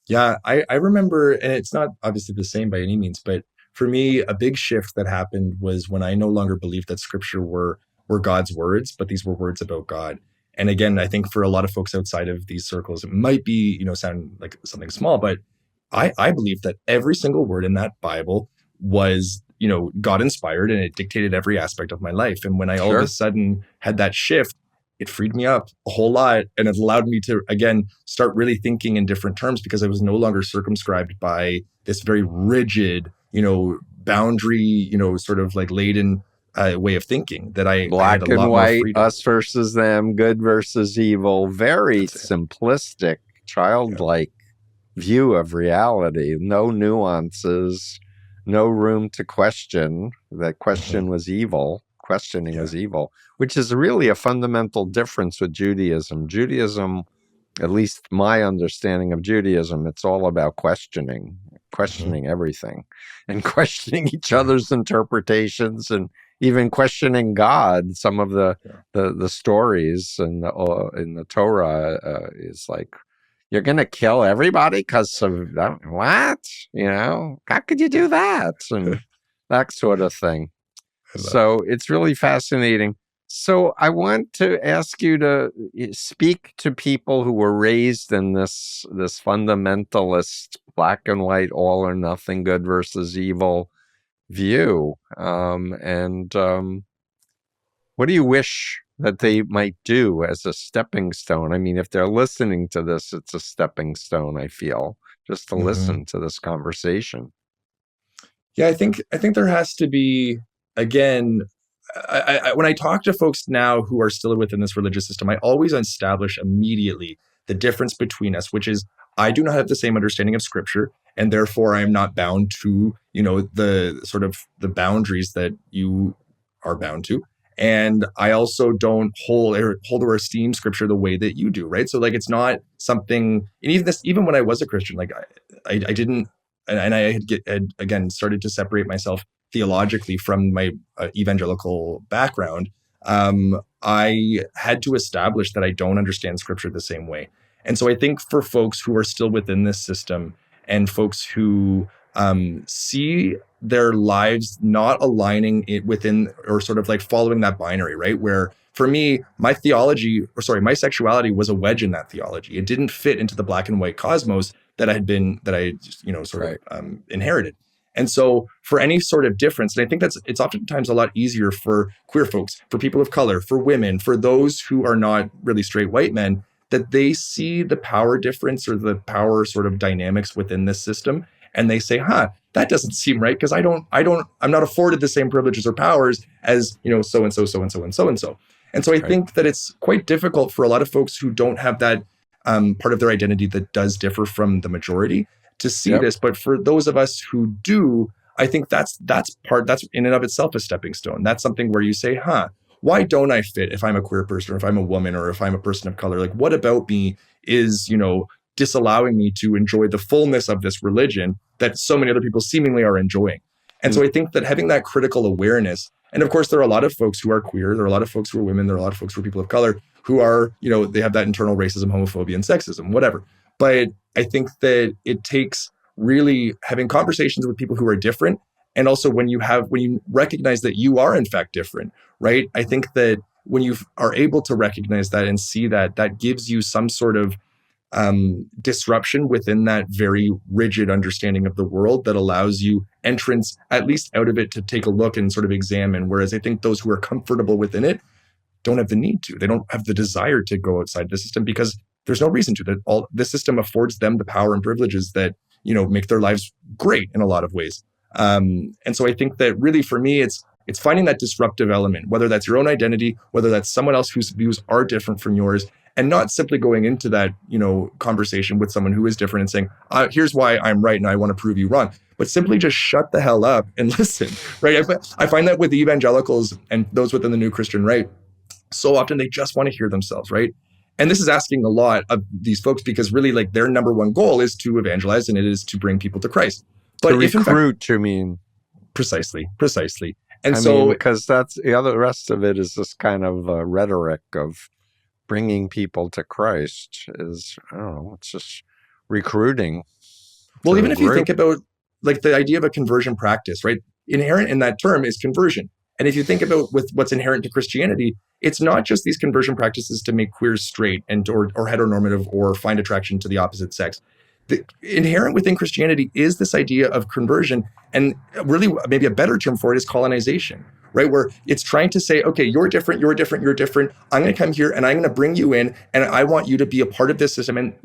Yeah, I remember, and it's not obviously the same by any means, but for me, a big shift that happened was when I no longer believed that scripture were God's words, but these were words about God. And again, I think for a lot of folks outside of these circles, it might be, sound like something small, but I believe that every single word in that Bible was, God inspired, and it dictated every aspect of my life. And when I all of a sudden had that shift, it freed me up a whole lot, and it allowed me to, again, start really thinking in different terms, because I was no longer circumscribed by this very rigid, boundary, sort of like laden way of thinking, that I black had a lot and white, more freedom. us versus them, good versus evil, very simplistic, childlike view of reality. No nuances, no room to question. That question was evil. Questioning was evil, which is really a fundamental difference with Judaism. Judaism, at least my understanding of Judaism, it's all about questioning everything, and questioning each other's interpretations, and even questioning God. Some of the stories in the Torah is like, you're going to kill everybody because of that? What? How could you do that? And that sort of thing. So it's really fascinating. So I want to ask you to speak to people who were raised in this fundamentalist, black and white, all or nothing, good versus evil view. What do you wish that they might do as a stepping stone? I mean, if they're listening to this, it's a stepping stone, I feel, just to listen to this conversation. Yeah, I think there has to be, again, when I talk to folks now who are still within this religious system, I always establish immediately the difference between us, which is I do not have the same understanding of scripture, and therefore I am not bound to, the sort of the boundaries that you are bound to. And I also don't hold or esteem scripture the way that you do, right? So like it's not something, and even when I was a Christian, like I didn't, and I had again started to separate myself theologically from my evangelical background. I had to establish that I don't understand scripture the same way. And so I think for folks who are still within this system and folks who see their lives not aligning it within or sort of like following that binary, right? Where for me, my sexuality was a wedge in that theology. It didn't fit into the black and white cosmos that I sort of inherited. And so for any sort of difference, and I think it's oftentimes a lot easier for queer folks, for people of color, for women, for those who are not really straight white men, that they see the power difference or the power sort of dynamics within this system. And they say, that doesn't seem right because I'm not afforded the same privileges or powers as, so and so, so and so, and so and so. And so I think that it's quite difficult for a lot of folks who don't have that part of their identity that does differ from the majority to see this. But for those of us who do, I think that's in and of itself a stepping stone. That's something where you say, why don't I fit if I'm a queer person or if I'm a woman or if I'm a person of color? Like, what about me is, disallowing me to enjoy the fullness of this religion that so many other people seemingly are enjoying? And so I think that having that critical awareness, and of course, there are a lot of folks who are queer, there are a lot of folks who are women, there are a lot of folks who are people of color who are, they have that internal racism, homophobia, and sexism, whatever. But I think that it takes really having conversations with people who are different. And also when you recognize that you are in fact different, right? I think that when you are able to recognize that and see that, that gives you some sort of disruption within that very rigid understanding of the world that allows you entrance, at least out of it, to take a look and sort of examine. Whereas I think those who are comfortable within it don't have the need to. They don't have the desire to go outside the system because there's no reason to. That the system affords them the power and privileges that make their lives great in a lot of ways. And so I think that really for me, it's finding that disruptive element, whether that's your own identity, whether that's someone else whose views are different from yours, and not simply going into that conversation with someone who is different and saying, here's why I'm right and I want to prove you wrong, but simply just shut the hell up and listen, right? I find that with evangelicals and those within the new Christian right, so often they just want to hear themselves, right? And this is asking a lot of these folks because really like their number one goal is to evangelize and it is to bring people to Christ. But to recruit, you mean? Precisely. And because that's the rest of it is this kind of rhetoric of bringing people to Christ is, I don't know, it's just recruiting. Well, even if you think about like the idea of a conversion practice, right? Inherent in that term is conversion. And if you think about with what's inherent to Christianity, it's not just these conversion practices to make queers straight and or heteronormative or find attraction to the opposite sex. The inherent within Christianity is this idea of conversion, and really maybe a better term for it is colonization, right? Where it's trying to say, okay, you're different. I'm going to come here and I'm going to bring you in, and I want you to be a part of this system. And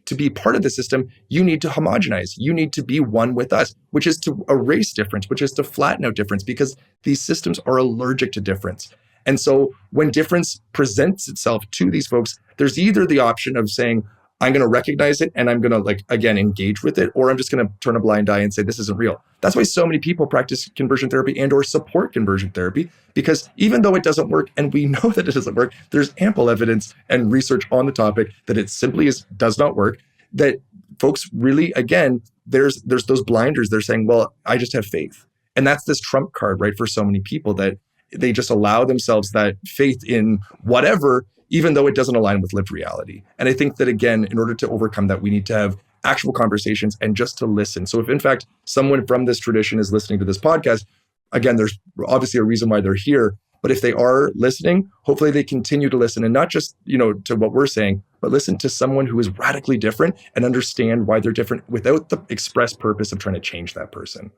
to be part of the system, you need to homogenize. You need to be one with us, which is to erase difference, which is to flatten out difference, because these systems are allergic to difference. And so when difference presents itself to these folks, there's either the option of saying, I'm going to recognize it and I'm going to again, engage with it, or I'm just going to turn a blind eye and say, this isn't real. That's why so many people practice conversion therapy and or support conversion therapy, because even though it doesn't work, and we know that it doesn't work, there's ample evidence and research on the topic that it simply does not work, that folks really, again, there's those blinders. They're saying, well, I just have faith. And that's this trump card, right? For so many people that they just allow themselves that faith in whatever, even though it doesn't align with lived reality. And I think that, again, in order to overcome that, we need to have actual conversations and just to listen. So if, in fact, someone from this tradition is listening to this podcast, again, there's obviously a reason why they're here. But if they are listening, hopefully they continue to listen, and not just, to what we're saying, but listen to someone who is radically different and understand why they're different without the express purpose of trying to change that person.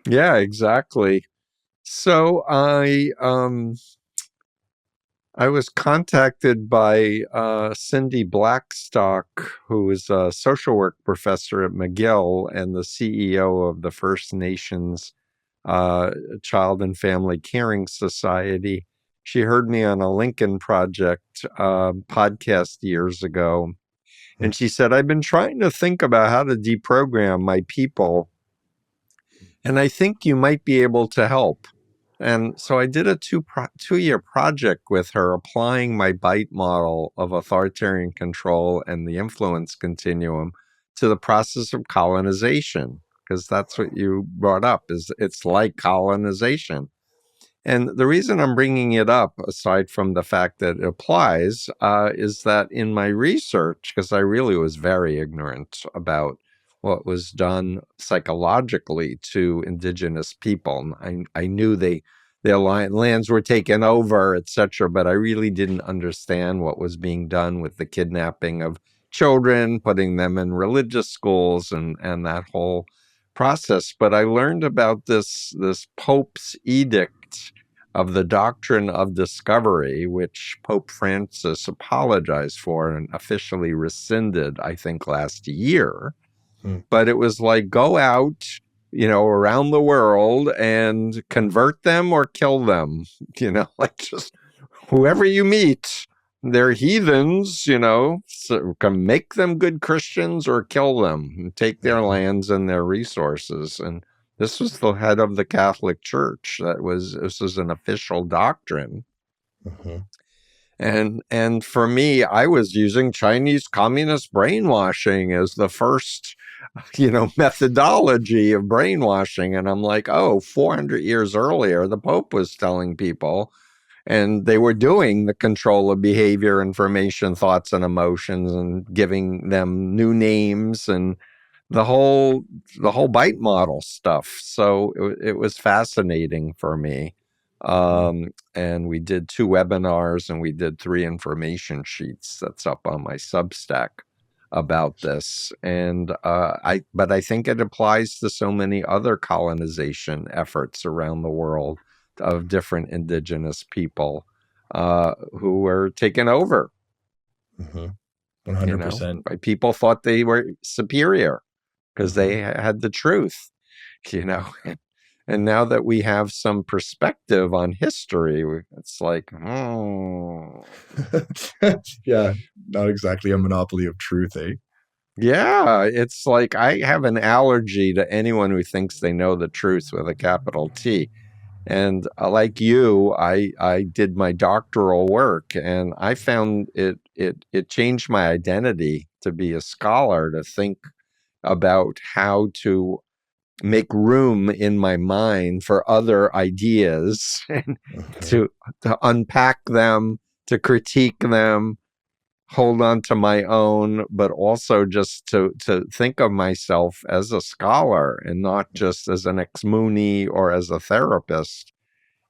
Yeah, exactly. So I was contacted by Cindy Blackstock, who is a social work professor at McGill and the CEO of the First Nations Child and Family Caring Society. She heard me on a Lincoln Project podcast years ago, and she said, I've been trying to think about how to deprogram my people, and I think you might be able to help. And so I did a 2-year project with her, applying my bite model of authoritarian control and the influence continuum to the process of colonization, because that's what you brought up, is it's like colonization. And the reason I'm bringing it up, aside from the fact that it applies, is that in my research, because I really was very ignorant about what was done psychologically to indigenous people. I knew their lands were taken over, etc., but I really didn't understand what was being done with the kidnapping of children, putting them in religious schools, and that whole process. But I learned about this Pope's edict of the doctrine of discovery, which Pope Francis apologized for and officially rescinded, I think, last year. But it was like, go out, around the world and convert them or kill them, like just whoever you meet. They're heathens, so can make them good Christians or kill them and take their lands and their resources. And this was the head of the Catholic Church. This was an official doctrine. And for me, I was using Chinese communist brainwashing as the first, methodology of brainwashing. And I'm like, 400 years earlier, the Pope was telling people, and they were doing the control of behavior, information, thoughts, and emotions, and giving them new names and the whole bite model stuff. So it was fascinating for me. And we did 2 webinars and we did 3 information sheets that's up on my Substack about this. And but I think it applies to so many other colonization efforts around the world of different indigenous people who were taken over. 100%. By people thought they were superior because they had the truth, And now that we have some perspective on history, it's like, yeah, not exactly a monopoly of truth, eh? Yeah, it's like I have an allergy to anyone who thinks they know the truth with a capital T. And like you, I did my doctoral work, and I found it changed my identity to be a scholar, to think about how to make room in my mind for other ideas and to unpack them, to critique them, hold on to my own, but also just to think of myself as a scholar and not just as an ex-muny or as a therapist.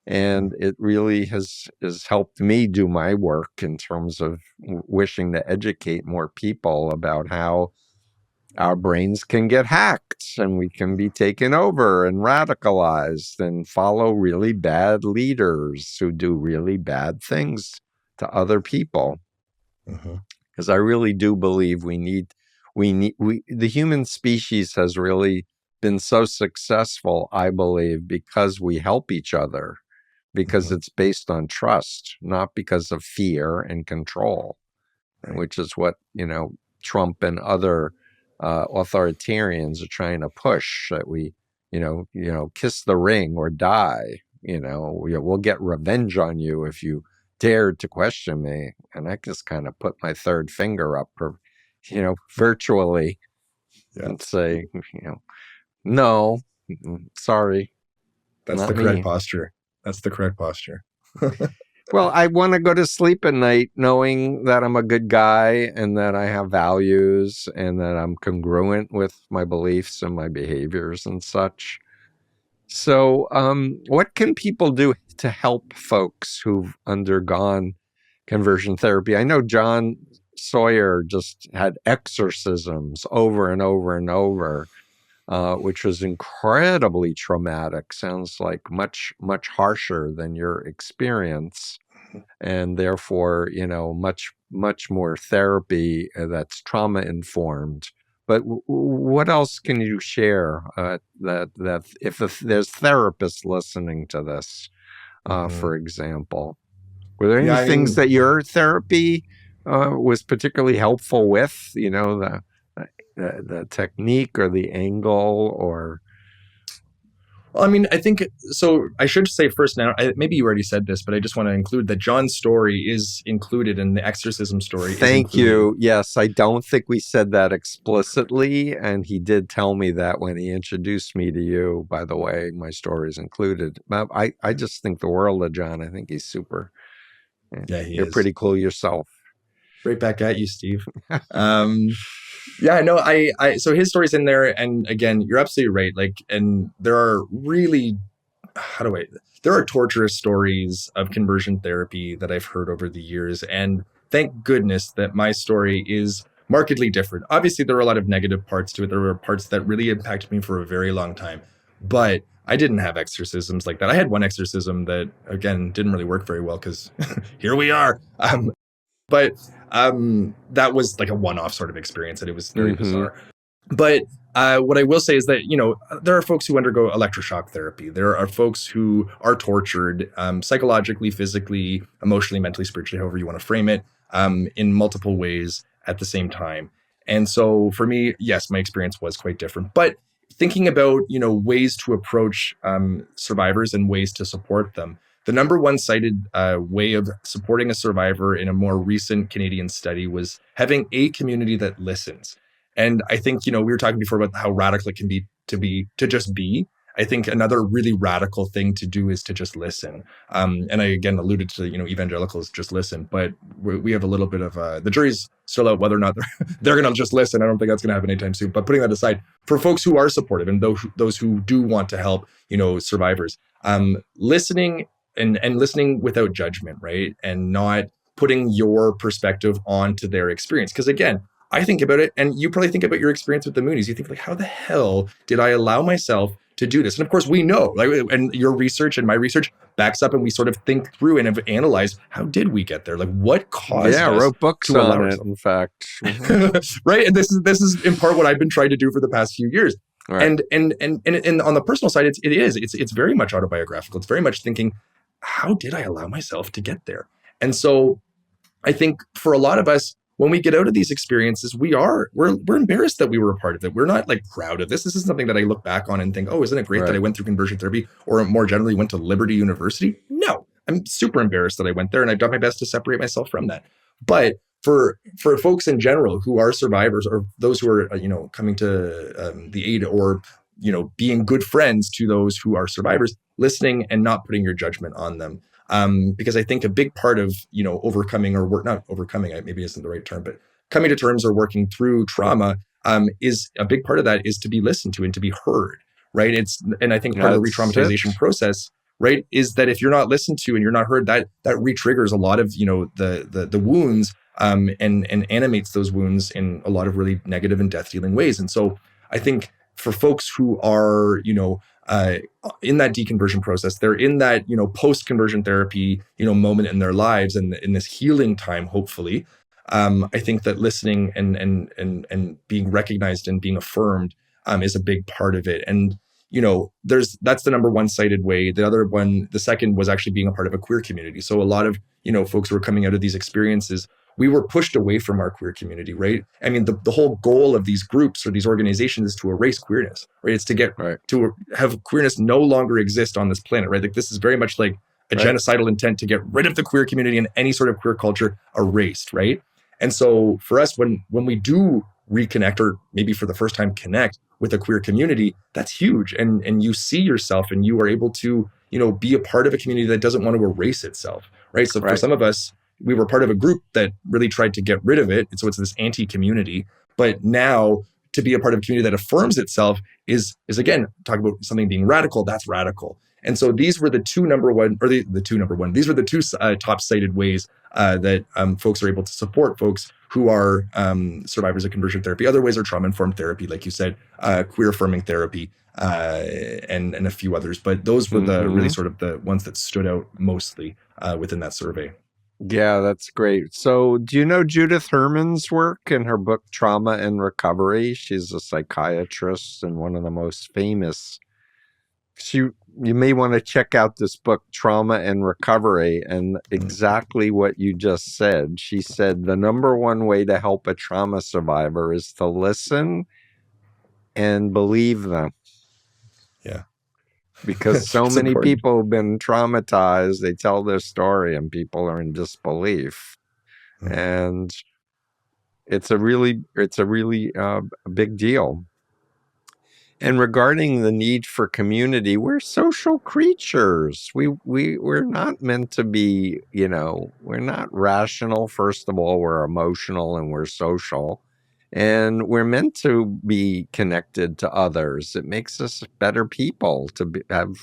And it really has helped me do my work in terms of wishing to educate more people about how our brains can get hacked and we can be taken over and radicalized and follow really bad leaders who do really bad things to other people. Because I really do believe the human species has really been so successful, I believe, because we help each other, because it's based on trust, not because of fear and control, which is what, Trump and other authoritarians are trying to push, that we, kiss the ring or die. We'll get revenge on you if you dared to question me. And I just kind of put my third finger up, virtually, and say, no, sorry. That's the correct posture. That's the correct posture. Well, I want to go to sleep at night knowing that I'm a good guy and that I have values and that I'm congruent with my beliefs and my behaviors and such. So, what can people do to help folks who've undergone conversion therapy? I know John Sawyer just had exorcisms over and over and over, which was incredibly traumatic. Sounds like much, much harsher than your experience. And therefore, much, much more therapy that's trauma informed. But what else can you share that if there's therapists listening to this, for example, were there any things that your therapy was particularly helpful with? The technique or the angle or? Well, I mean, I think so. I should say first now, maybe you already said this, but I just want to include that John's story is included and the exorcism story is Thank included. you. Yes, I don't think we said that explicitly, and he did tell me that when he introduced me to you. By the way, my story is included. I just think the world of John. I think he's super. Yeah, he You're is. pretty cool yourself. Right back at you, Steve. Yeah, no, so his story's in there, and again, you're absolutely right. Like, and there are really, how do I, there are torturous stories of conversion therapy that I've heard over the years, and thank goodness that my story is markedly different. Obviously, there were a lot of negative parts to it. There were parts that really impacted me for a very long time, but I didn't have exorcisms like that. I had one exorcism that, again, didn't really work very well because here we are. But that was like a one-off sort of experience, and it was very bizarre. But what I will say is that, there are folks who undergo electroshock therapy. There are folks who are tortured psychologically, physically, emotionally, mentally, spiritually, however you want to frame it, in multiple ways at the same time. And so for me, yes, my experience was quite different. But thinking about, ways to approach survivors and ways to support them, the number one cited way of supporting a survivor in a more recent Canadian study was having a community that listens. And I think, we were talking before about how radical it can be to just be. I think another really radical thing to do is to just listen. And I, again, alluded to, evangelicals just listen, but we have a little bit of the jury's still out whether or not they're going to just listen. I don't think that's going to happen anytime soon. But putting that aside, for folks who are supportive and those who do want to help, survivors, listening and listening without judgment, right? And not putting your perspective onto their experience. Because again, I think about it, and you probably think about your experience with the Moonies. You think, like, how the hell did I allow myself to do this? And of course, we know, like, and your research and my research backs up, and we sort of think through and have analyzed, how did we get there? Like, what caused us? I wrote books to allow on it, ourselves? in fact. Right, and this is in part what I've been trying to do for the past few years. Right. And on the personal side, it's very much autobiographical. It's very much thinking, how did I allow myself to get there? And so I think for a lot of us, when we get out of these experiences, we're embarrassed that we were a part of it. We're not like proud of this. This is something that I look back on and think, oh, isn't it great that I went through conversion therapy, or more generally went to Liberty University? No, I'm super embarrassed that I went there, and I've done my best to separate myself from that. But for folks in general who are survivors, or those who are coming to the aid, or being good friends to those who are survivors, listening and not putting your judgment on them. Because I think a big part of, overcoming, or not overcoming, maybe isn't the right term, but coming to terms or working through trauma, is a big part of that is to be listened to and to be heard, right? And I think part of the re-traumatization process, right, is that if you're not listened to and you're not heard, that re-triggers a lot of, the wounds, and animates those wounds in a lot of really negative and death-dealing ways. And so I think for folks who are, in that deconversion process, they're in that, post-conversion therapy, moment in their lives, and in this healing time, hopefully. I think that listening and being recognized and being affirmed is a big part of it. And, that's the number one cited way. The second was actually being a part of a queer community. So a lot of, folks who are coming out of these experiences, we were pushed away from our queer community, right? I mean, the whole goal of these groups or these organizations is to erase queerness, right? It's to get to have queerness no longer exist on this planet, right? Like, this is very much like a genocidal intent to get rid of the queer community and any sort of queer culture erased, right? And so for us, when we do reconnect, or maybe for the first time connect with a queer community, that's huge. And you see yourself, and you are able to, be a part of a community that doesn't want to erase itself, right? So for some of us, we were part of a group that really tried to get rid of it. And so it's this anti-community. But now to be a part of a community that affirms itself is again, talk about something being radical, that's radical. And so these were the two number one, these were the two top cited ways that folks are able to support folks who are survivors of conversion therapy. Other ways are trauma-informed therapy, like you said, queer affirming therapy, and a few others. But those were the really sort of the ones that stood out mostly within that survey. Yeah, that's great. So do you know Judith Herman's work in her book, Trauma and Recovery? She's a psychiatrist and one of the most famous. You may want to check out this book, Trauma and Recovery, and exactly what you just said. She said the number one way to help a trauma survivor is to listen and believe them. Yeah. because so It's many important. people have been traumatized. They tell their story and people are in disbelief. Mm. And it's a really big deal. And regarding the need for community, we're social creatures. We're not meant to be, we're not rational. First of all, we're emotional and we're social. And we're meant to be connected to others. It makes us better people to have,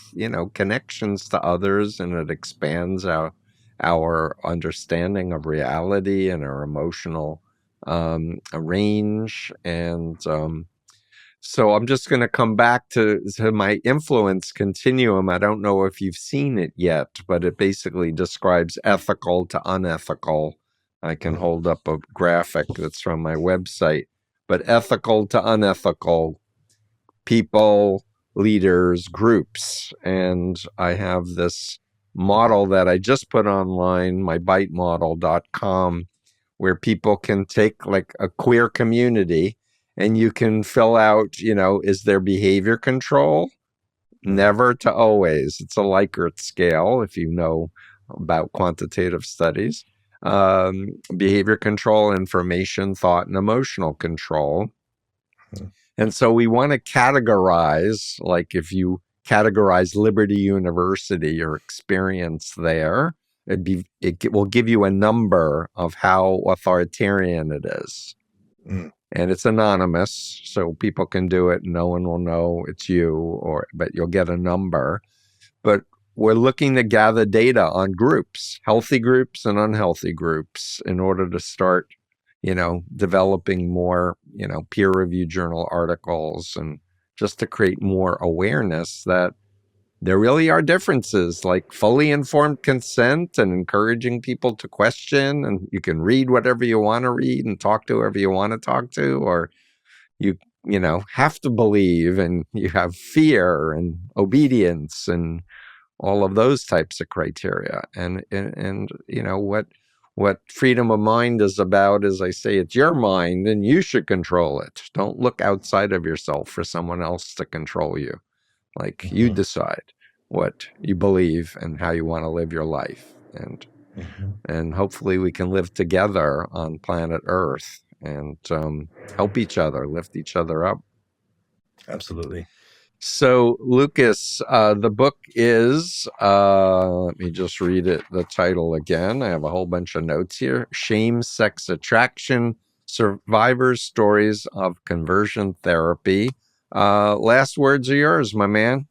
connections to others, and it expands our understanding of reality and our emotional range. And so I'm just going to come back to my influence continuum. I don't know if you've seen it yet, but it basically describes ethical to unethical. I can Mm. hold up a graphic that's from my website. But ethical to unethical people, leaders, groups. And I have this model that I just put online, mybiteModel.com, where people can take like a queer community and you can fill out, is there behavior control? Mm. Never to always. It's a Likert scale, if you know about quantitative studies. Behavior control, information, thought, and emotional control. Mm. And so we want to categorize, like if you categorize Liberty University, your experience there, it will give you a number of how authoritarian it is. Mm. And it's anonymous, so people can do it. No one will know it's you, but you'll get a number. But we're looking to gather data on groups, healthy groups and unhealthy groups, in order to start, developing more, peer-reviewed journal articles, and just to create more awareness that there really are differences, like fully informed consent and encouraging people to question. And you can read whatever you want to read and talk to whoever you want to talk to, or you have to believe, and you have fear and obedience and all of those types of criteria. And what freedom of mind is about is, I say, it's your mind and you should control it. Don't look outside of yourself for someone else to control you. Like, you Mm-hmm. decide what you believe and how you want to live your life. Mm-hmm. And hopefully we can live together on planet Earth and help each other, lift each other up. Absolutely. So, Lucas, the book is, let me just read the title again. I have a whole bunch of notes here. Shame, Sex, Attraction, Survivors' Stories of Conversion Therapy. Last words are yours, my man.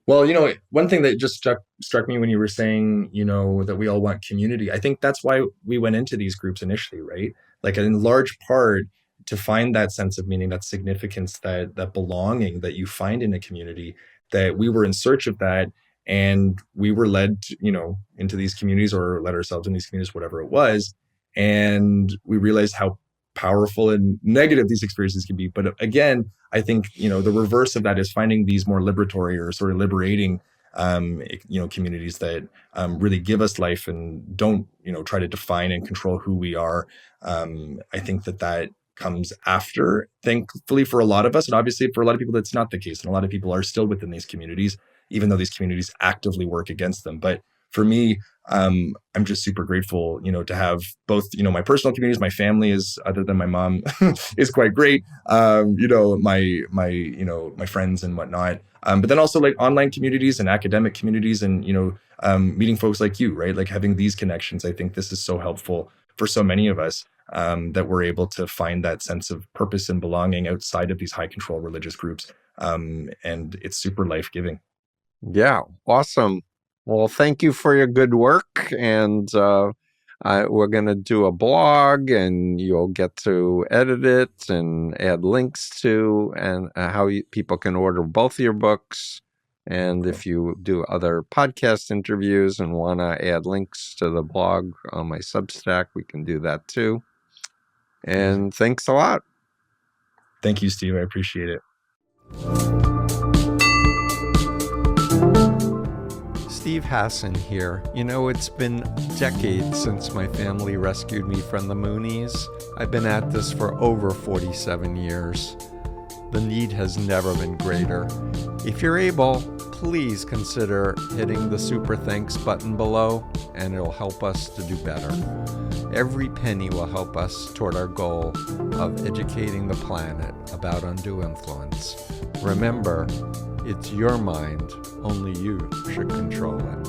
Well, one thing that just struck me when you were saying, that we all want community. I think that's why we went into these groups initially, right? Like, in large part, to find that sense of meaning, that significance, that belonging that you find in a community, that we were in search of that, and we were led, into these communities, or led ourselves in these communities, whatever it was, and we realized how powerful and negative these experiences can be. But again, I think, the reverse of that is finding these more liberatory or sort of liberating, communities that really give us life and don't, try to define and control who we are. I think that comes after, thankfully for a lot of us. And obviously for a lot of people, that's not the case. And a lot of people are still within these communities, even though these communities actively work against them. But for me, I'm just super grateful, to have both, my personal communities. My family is, other than my mom, is quite great. My friends and whatnot. But then also like online communities and academic communities, and meeting folks like you, right? Like having these connections. I think this is so helpful for so many of us, that we're able to find that sense of purpose and belonging outside of these high control religious groups, and it's super life giving. Yeah, awesome. Well, thank you for your good work. And we're going to do a blog, and you'll get to edit it and add links to, and how people can order both your books. And Cool. if you do other podcast interviews and want to add links to the blog on my Substack, we can do that too. And thanks a lot. Thank you, Steve. I appreciate it. Steve Hassan here. It's been decades since my family rescued me from the Moonies. I've been at this for over 47 years. The need has never been greater. If you're able, please consider hitting the super thanks button below, and it'll help us to do better. Every penny will help us toward our goal of educating the planet about undue influence. Remember, it's your mind, only you should control it.